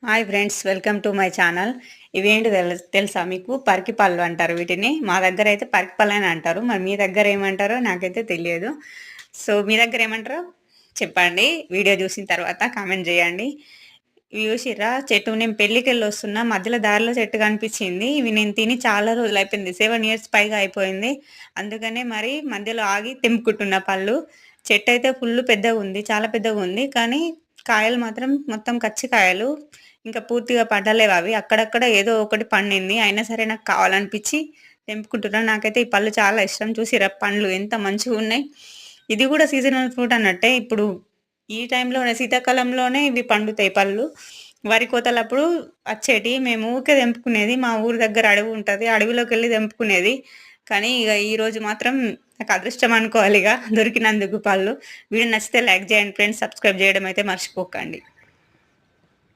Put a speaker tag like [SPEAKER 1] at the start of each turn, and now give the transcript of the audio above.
[SPEAKER 1] Hi friends, welcome to my channel. ఇవేంటి తెలుసా మీకు? పరికి పళ్ళు అంటారు వీటిని. మా దగ్గర అయితే పరికి పళ్ళు అని అంటారు. మరి మీ దగ్గర ఏమంటారో నాకైతే తెలియదు. సో మీ దగ్గర ఏమంటారో చెప్పండి. వీడియో చూసిన తర్వాత కామెంట్ చేయండి. ఇవి చూసిర్రా చెట్టు? నేను పెళ్ళికెళ్ళి వస్తున్నా, మధ్యలో దారిలో చెట్టు కనిపించింది. ఇవి నేను తిని చాలా రోజులు అయిపోయింది, 7 ఇయర్స్ పైగా అయిపోయింది. అందుకనే మరి మధ్యలో ఆగి తెంపుకుంటున్న పళ్ళు. చెట్టు అయితే ఫుల్ పెద్దగా ఉంది, చాలా పెద్దగా ఉంది. కానీ కాయలు మాత్రం మొత్తం కచ్చి కాయలు. ఇంకా పూర్తిగా పండలేవు అవి. అక్కడక్కడ ఏదో ఒకటి పండింది. అయినా సరే నాకు కావాలనిపించి తెంపుకుంటున్నా. నాకైతే ఈ పళ్ళు చాలా ఇష్టం. చూసిర్రా పండ్లు ఎంత మంచిగున్నాయి. ఇది కూడా సీజనల్ ఫ్రూట్ అన్నట్టే. ఇప్పుడు ఈ టైంలోనే, శీతాకాలంలోనే ఇవి పండుతాయి పళ్ళు. వరి కోతలప్పుడు వచ్చేటియి. మేము ఊకే తెంపుకునేది. మా ఊరు దగ్గర అడవి ఉంటది. అడవిలోకెళ్ళి తెంపుకునేది. కానీ ఇగ ఈరోజు మాత్రం నాకు అదృష్టం అనుకోవాలి ఇగ దొరికినందుకు పళ్ళు. వీడియో నచ్చితే లైక్ చేయండి ఫ్రెండ్స్. సబ్స్క్రైబ్ చేయడం అయితే మర్చిపోకండి.